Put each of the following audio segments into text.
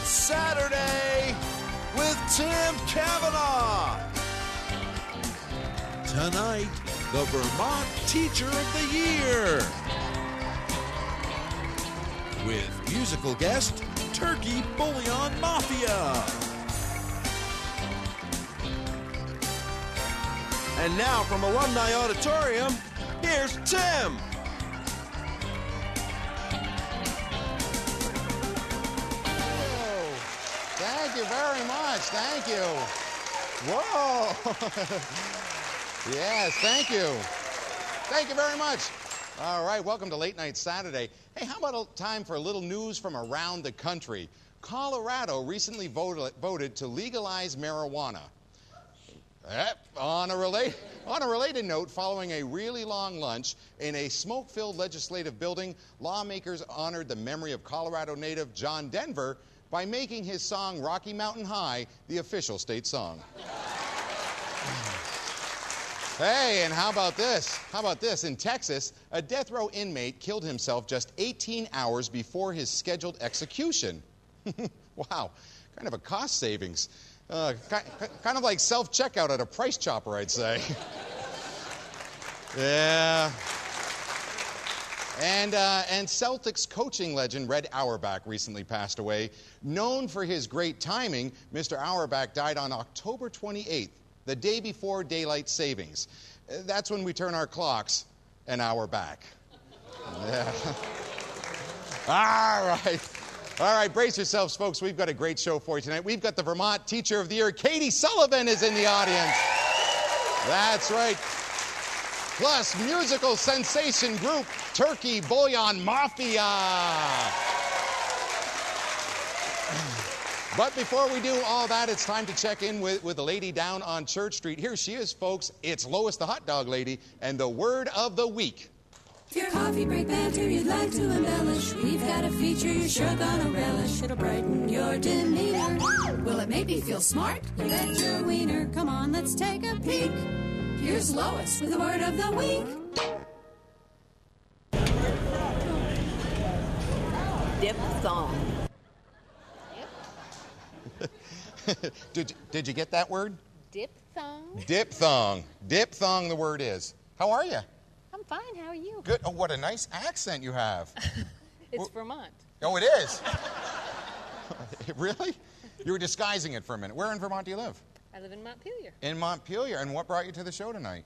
Saturday with Tim Kavanagh. Tonight, the Vermont Teacher of the Year. With musical guest, Turkey Bouillion Mafia. And now from Alumni Auditorium, here's Tim. Thank you very much. Thank you. Whoa. Yes, thank you. Thank you very much. All right, welcome to Late Night Saturday. Hey, how about time for a little news from around the country? Colorado recently voted to legalize marijuana. On a related note, following a really long lunch in a smoke-filled legislative building, lawmakers honored the memory of Colorado native John Denver by making his song Rocky Mountain High the official state song. Hey, and how about this? How about this? In Texas, a death row inmate killed himself just 18 hours before his scheduled execution. Wow, kind of a cost savings. Kind of like self-checkout at a Price Chopper, I'd say. Yeah. And Celtics coaching legend Red Auerbach recently passed away. Known for his great timing, Mr. Auerbach died on October 28th, the day before daylight savings. That's when we turn our clocks an hour back. Yeah. All right, brace yourselves, folks. We've got a great show for you tonight. We've got the Vermont Teacher of the Year. Katie Sullivan is in the audience. That's right. Plus, musical sensation group Turkey Bouillion Mafia. But before we do all that, it's time to check in with a lady down on Church Street. Here she is, folks. It's Lois the Hot Dog Lady and the word of the week. If your coffee break banter you'd like to embellish, we've got a feature you're sure gonna relish. It'll brighten your demeanor. Will it make me feel smart? You bet your wiener. Come on, let's take a peek. Here's Lois with the word of the week. Diphthong. Did you get that word? Diphthong. Diphthong. Diphthong the word is. How are you? I'm fine. How are you? Good. Oh, what a nice accent you have. It's Vermont. Oh, it is? Really? You were disguising it for a minute. Where in Vermont do you live? I live in Montpelier. In Montpelier. And what brought you to the show tonight?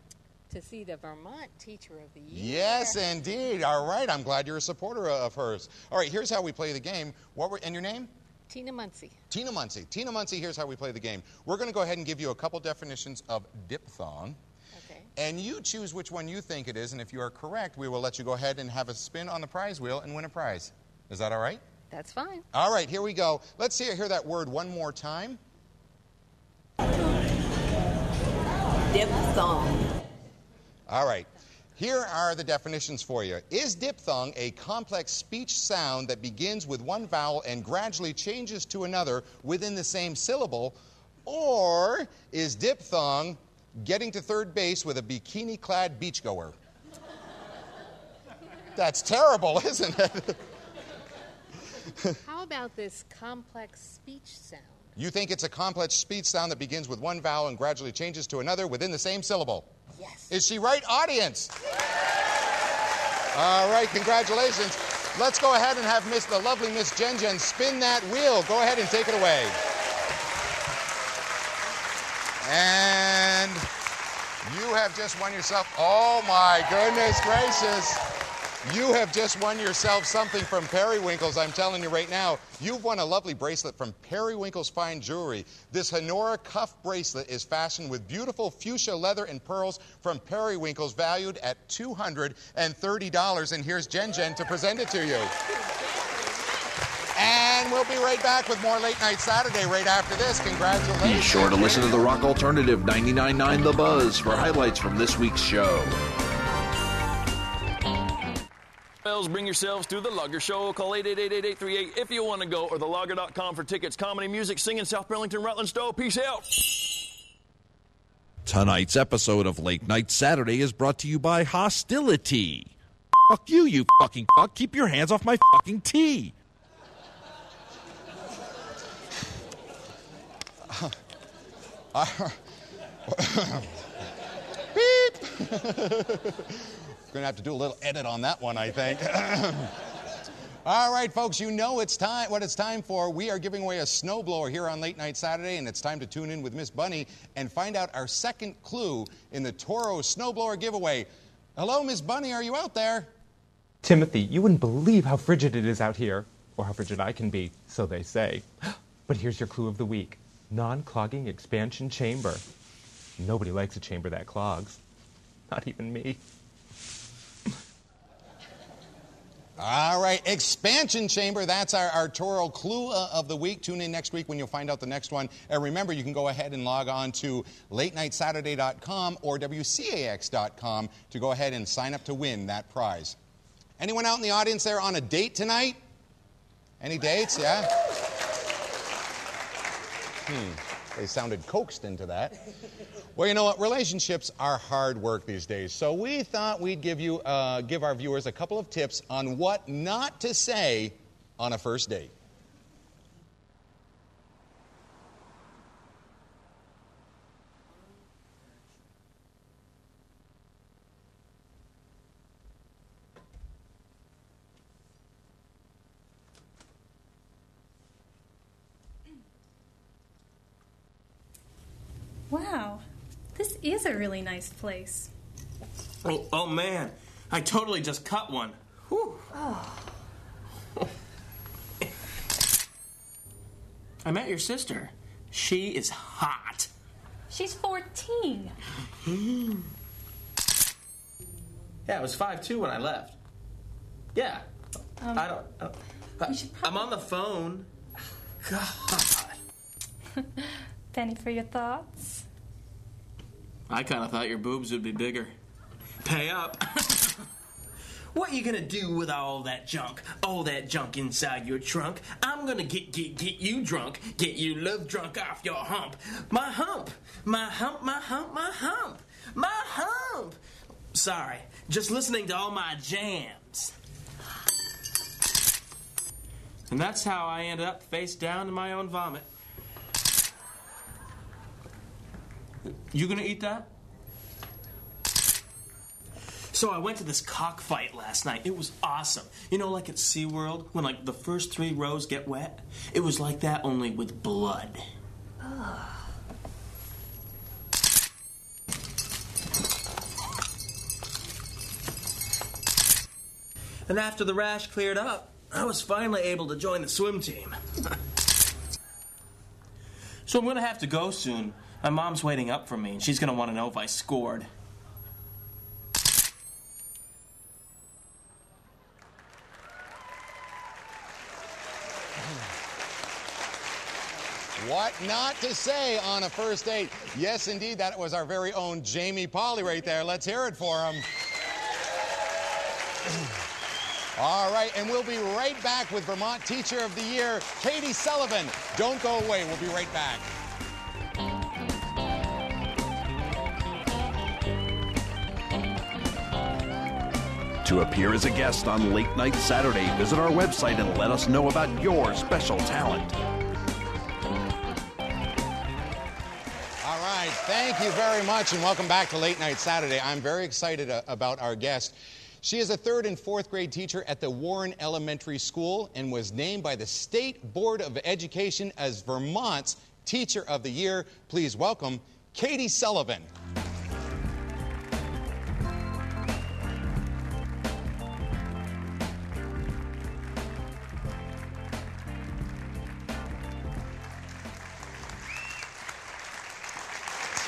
To see the Vermont Teacher of the Year. Yes, indeed. All right. I'm glad you're a supporter of hers. All right. Here's how we play the game. And your name? Tina Muncie. Tina Muncie. Tina Muncie, here's how we play the game. We're going to go ahead and give you a couple definitions of diphthong. Okay. And you choose which one you think it is, and if you are correct, we will let you go ahead and have a spin on the prize wheel and win a prize. Is that all right? That's fine. All right, here we go. Let's hear that word one more time. Diphthong. All right. Here are the definitions for you. Is diphthong a complex speech sound that begins with one vowel and gradually changes to another within the same syllable? Or is diphthong getting to third base with a bikini-clad beachgoer? That's terrible, isn't it? How about this complex speech sound? You think it's a complex speech sound that begins with one vowel and gradually changes to another within the same syllable? Yes. Is she right, audience? All right, congratulations. Let's go ahead and have the lovely Miss Jen spin that wheel. Go ahead and take it away. And you have just won yourself, oh my goodness gracious. You have just won yourself something from Periwinkle's. I'm telling you right now, you've won a lovely bracelet from Periwinkle's Fine Jewelry. This Honora cuff bracelet is fashioned with beautiful fuchsia leather and pearls from Periwinkle's, valued at $230. And here's Jen to present it to you. And we'll be right back with more Late Night Saturday right after this. Congratulations. Be sure to listen to the Rock Alternative 99.9 The Buzz for highlights from this week's show. Bring yourselves to the Lugger Show. Call 888-8838 if you want to go, or thelogger.com for tickets. Comedy, music, singing, South Burlington, Rutland, Stowe. Peace out. Tonight's episode of Late Night Saturday is brought to you by Hostility. Fuck you, you fucking fuck. Keep your hands off my fucking tea. Beep. Gonna have to do a little edit on that one, I think. All right, folks, you know it's time. What it's time for. We are giving away a snowblower here on Late Night Saturday, and it's time to tune in with Miss Bunny and find out our second clue in the Toro snowblower giveaway. Hello, Miss Bunny, are you out there? Timothy, you wouldn't believe how frigid it is out here, or how frigid I can be, so they say. But here's your clue of the week. Non-clogging expansion chamber. Nobody likes a chamber that clogs. Not even me. All right, expansion chamber. That's our Toro clue of the week. Tune in next week when you'll find out the next one. And remember, you can go ahead and log on to latenightsaturday.com or WCAX.com to go ahead and sign up to win that prize. Anyone out in the audience there on a date tonight? Any dates? Yeah? They sounded coaxed into that. Well, you know what? Relationships are hard work these days. So we thought we'd give our viewers a couple of tips on what not to say on a first date. Wow, this is a really nice place. Oh man, I totally just cut one. Whew. Oh. I met your sister. She is hot. She's 14. Yeah, I was 5'2" when I left. Yeah. I don't I'm on the phone. God. Penny for your thoughts? I kind of thought your boobs would be bigger. Pay up. What you gonna do with all that junk? All that junk inside your trunk? I'm gonna get you drunk. Get you love drunk off your hump. My hump. My hump, my hump, my hump. My hump. Sorry, just listening to all my jams. And that's how I ended up face down in my own vomit. You gonna eat that? So I went to this cockfight last night. It was awesome. You know, like at SeaWorld, when like the first 3 rows get wet? It was like that, only with blood. And after the rash cleared up, I was finally able to join the swim team. So I'm gonna have to go soon. My mom's waiting up for me, and she's gonna want to know if I scored. What not to say on a first date. Yes, indeed, that was our very own Jamie Polly right there. Let's hear it for him. All right, and we'll be right back with Vermont Teacher of the Year, Katie Sullivan. Don't go away. We'll be right back. To appear as a guest on Late Night Saturday, visit our website and let us know about your special talent. All right, thank you very much, and welcome back to Late Night Saturday. I'm very excited about our guest. She is a 3rd and 4th grade teacher at the Warren Elementary School and was named by the State Board of Education as Vermont's Teacher of the Year. Please welcome Katie Sullivan.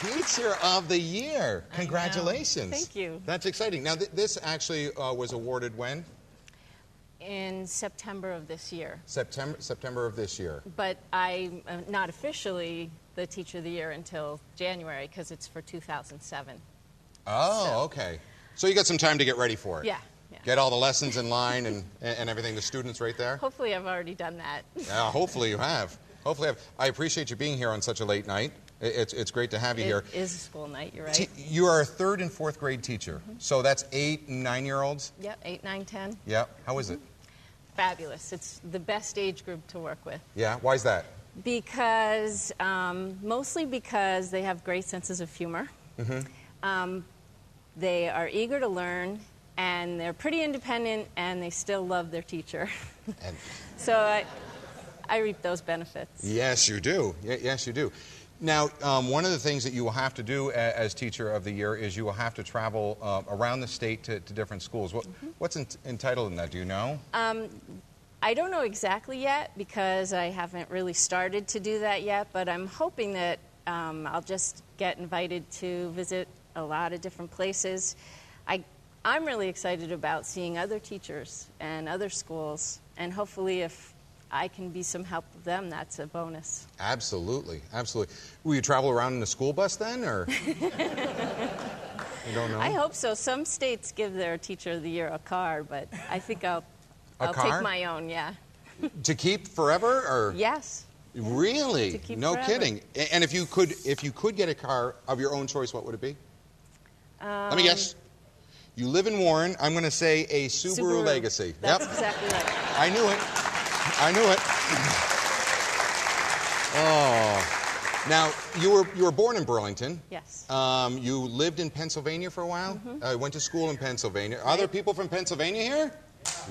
Teacher of the Year. Congratulations. Thank you. That's exciting. Now, this actually was awarded when? In September of this year. September of this year. But I'm not officially the Teacher of the Year until January because it's for 2007. Oh, okay. So you got some time to get ready for it. Yeah. Get all the lessons in line and everything, the students right there? Hopefully I've already done that. Yeah, hopefully you have. I appreciate you being here on such a late night. It's great to have you here. It is a school night, you're right. You are a 3rd and 4th grade teacher. So that's 8 and 9-year-olds? Yep, 8, 9, 10. Yeah. How is it? Fabulous. It's the best age group to work with. Yeah? Why is that? Because, mostly because they have great senses of humor. They are eager to learn, and they're pretty independent, and they still love their teacher. So I reap those benefits. Yes, you do. Yes, you do. Now, one of the things that you will have to do as Teacher of the Year is you will have to travel around the state to different schools. What's entitled in that? Do you know? I don't know exactly yet because I haven't really started to do that yet, but I'm hoping that I'll just get invited to visit a lot of different places. I'm really excited about seeing other teachers and other schools, and hopefully if I can be some help with them, that's a bonus. Absolutely, absolutely. Will you travel around in a school bus then, or? You don't know? I hope so. Some states give their Teacher of the Year a car, but I think I'll take my own, yeah. To keep forever, or? Yes. Really? To keep no forever. Kidding. And if you could get a car of your own choice, what would it be? Let me guess. You live in Warren. I'm going to say a Subaru Legacy. That's exactly right. I knew it. I knew it. Oh. Now, you were born in Burlington. Yes. You lived in Pennsylvania for a while? Went to school in Pennsylvania. Are there people from Pennsylvania here?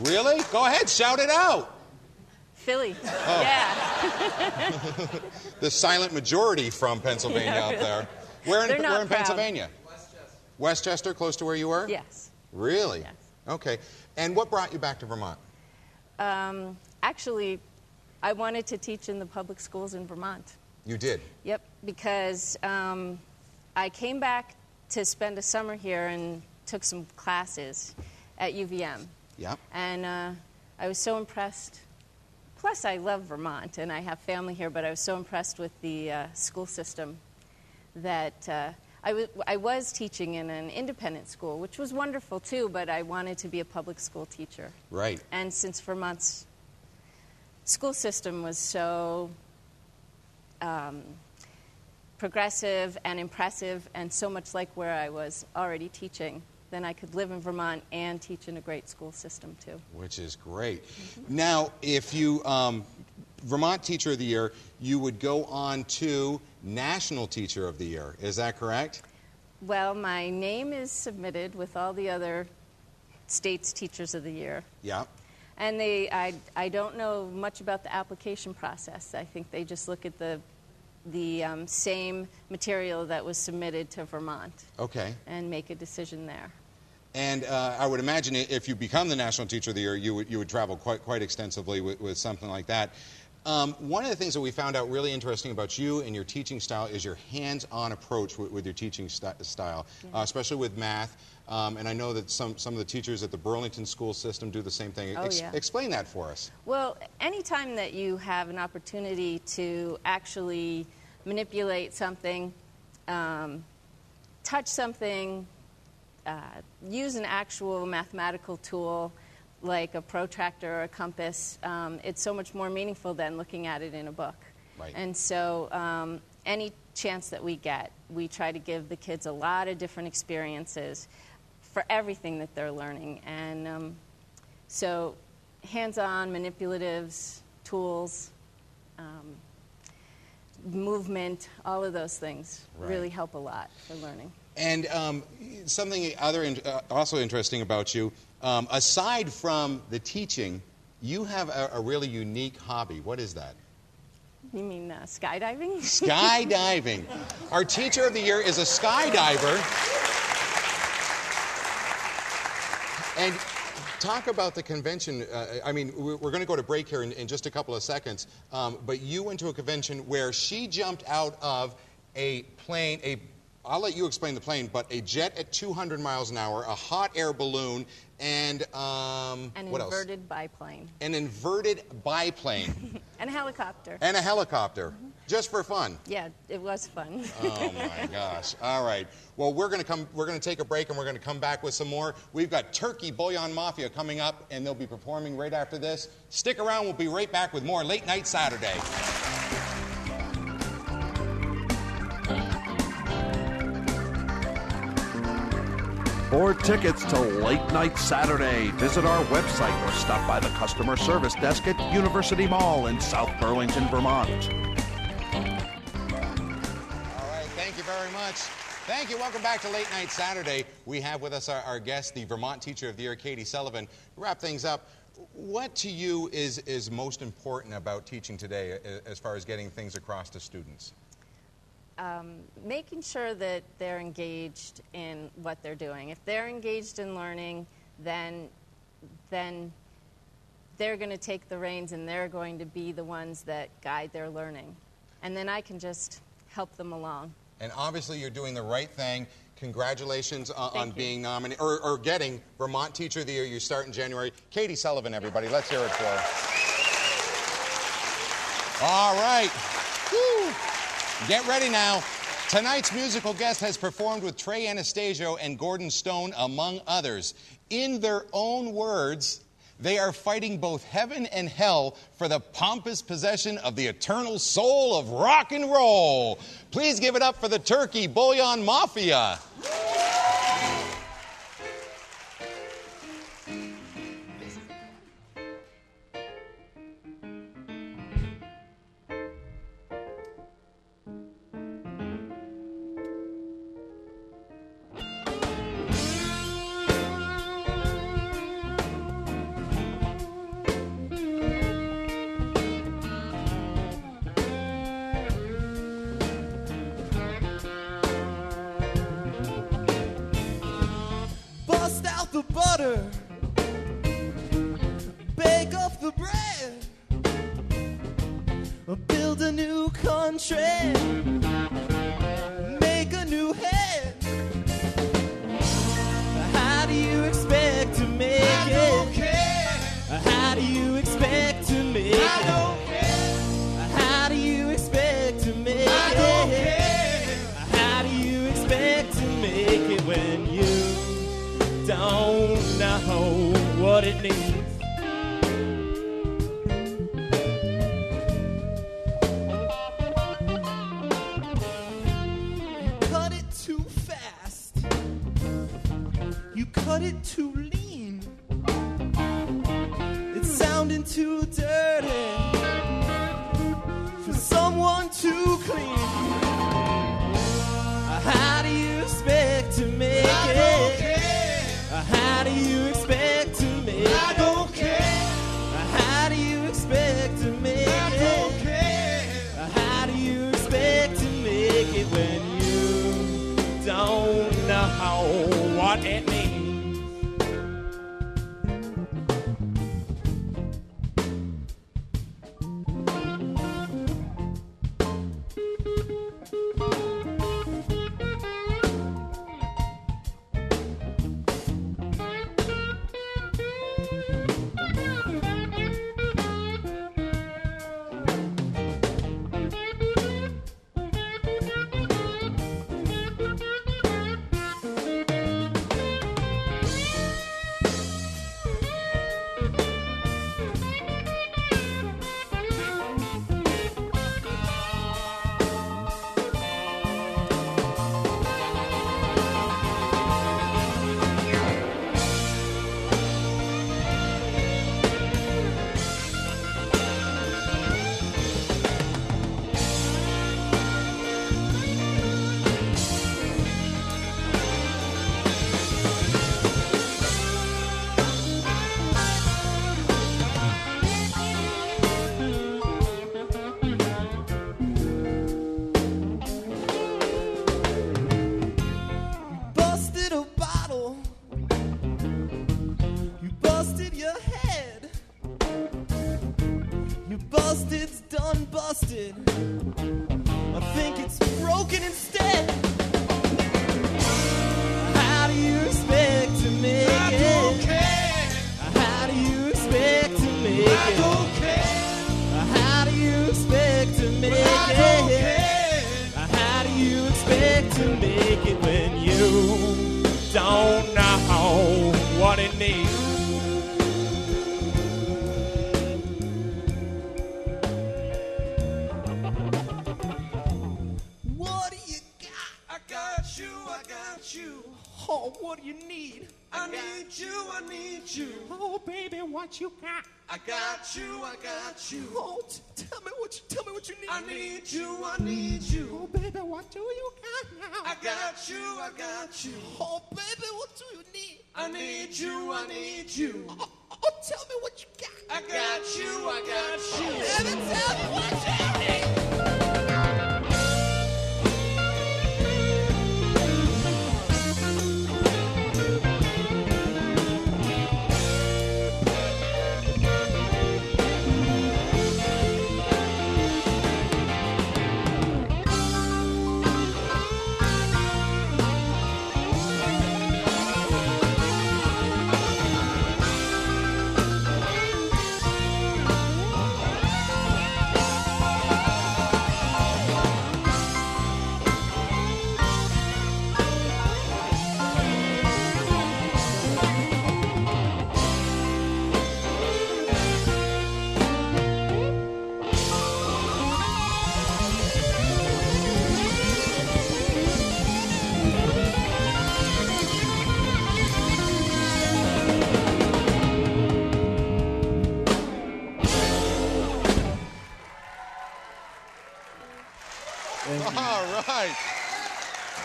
Really? Go ahead, shout it out. Philly. Oh. Yeah. The silent majority from Pennsylvania out there. Where in Pennsylvania? Westchester, close to where you were? Yes. Really? Yes. Okay. And what brought you back to Vermont? Actually, I wanted to teach in the public schools in Vermont. You did? Yep, because I came back to spend a summer here and took some classes at UVM. Yep. And I was so impressed. Plus, I love Vermont, and I have family here, but I was so impressed with the school system that I was teaching in an independent school, which was wonderful, too, but I wanted to be a public school teacher. Right. And since Vermont's school system was so progressive and impressive and so much like where I was already teaching, then I could live in Vermont and teach in a great school system, too. Which is great. Now, if you, Vermont Teacher of the Year, you would go on to National Teacher of the Year. Is that correct? Well, my name is submitted with all the other states' Teachers of the Year. Yeah. And I don't know much about the application process. I think they just look at the same material that was submitted to Vermont. Okay. And make a decision there. And I would imagine if you become the National Teacher of the Year, you would travel quite extensively with something like that. One of the things that we found out really interesting about you and your teaching style is your hands-on approach with your teaching style, especially with math. And I know that some of the teachers at the Burlington school system do the same thing. Explain that for us. Well, anytime that you have an opportunity to actually manipulate something, touch something, use an actual mathematical tool like a protractor or a compass, it's so much more meaningful than looking at it in a book. Right. And so any chance that we get, we try to give the kids a lot of different experiences for everything that they're learning. And so hands-on, manipulatives, tools, movement, all of those things really help a lot for learning. And something also interesting about you, aside from the teaching, you have a really unique hobby. What is that? You mean skydiving? Skydiving. Our Teacher of the Year is a skydiver. And talk about the convention. I mean, we're going to go to break here in just a couple of seconds. But you went to a convention where she jumped out of a plane, I'll let you explain the plane, but a jet at 200 miles an hour, a hot air balloon, and what else? An inverted biplane. An inverted biplane. And a helicopter. And a helicopter. Just for fun. Yeah, it was fun. Oh my gosh. All right. Well, we're going to take a break and we're going to come back with some more. We've got Turkey Bouillion Mafia coming up and they'll be performing right after this. Stick around. We'll be right back with more Late Night Saturday. For tickets to Late Night Saturday, visit our website or stop by the customer service desk at University Mall in South Burlington, Vermont. All right, thank you very much. Thank you. Welcome back to Late Night Saturday. We have with us our guest, the Vermont Teacher of the Year, Katie Sullivan. To wrap things up, what to you is most important about teaching today as far as getting things across to students? Making sure that they're engaged in what they're doing. If they're engaged in learning, then they're going to take the reins and they're going to be the ones that guide their learning. And then I can just help them along. And obviously you're doing the right thing. Congratulations on being nominated, or getting Vermont Teacher of the Year. You start in January. Katie Sullivan, everybody. Let's hear it for her. All right. Woo. Get ready now. Tonight's musical guest has performed with Trey Anastasio and Gordon Stone, among others. In their own words, they are fighting both heaven and hell for the pompous possession of the eternal soul of rock and roll. Please give it up for the Turkey Bouillion Mafia. Bust out the butter, bake off the bread, build a new country, make a new head. How do you expect to make it? I don't care. How do you expect to make it? I don't care. How do you expect to make it? I don't care. How do you expect to make it when you don't know what it means? You cut it too fast. You cut it too lean. It's sounding too dirty for someone too clean. How do you expect to make it? How do you expect to make it? I don't care. How do you expect to make it? I don't care. How do you expect to make it when you don't know what it means? Busted. I think it's broken instead. How do you expect to make it? I don't care. How do you expect to make it? I don't care. How do you expect to make it? I don't care. How do you expect to make it when you don't know what it needs? Oh, what do you need? I need you, I need you. Oh, baby, what you got? I got you, I got you. Oh, tell me what you need. I need you, I need you. Oh, baby, what do you got now? I got you, I got you. Oh, baby, what do you need? I need you, I need you. Oh, tell me what you got. I got you, I got you. Baby, tell me what you need.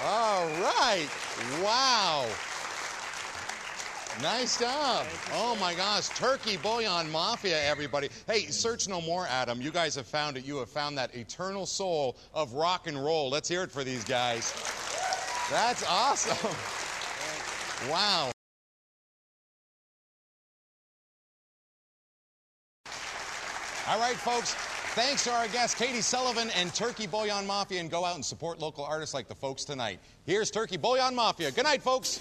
All right. Wow. Nice job. Oh, my gosh. Turkey Bouillion Mafia, everybody. Hey, search no more, Adam. You guys have found it. You have found that eternal soul of rock and roll. Let's hear it for these guys. That's awesome. Wow. All right, folks. Thanks to our guests, Katie Sullivan and Turkey Bouillion Mafia, and go out and support local artists like the folks tonight. Here's Turkey Bouillion Mafia. Good night, folks.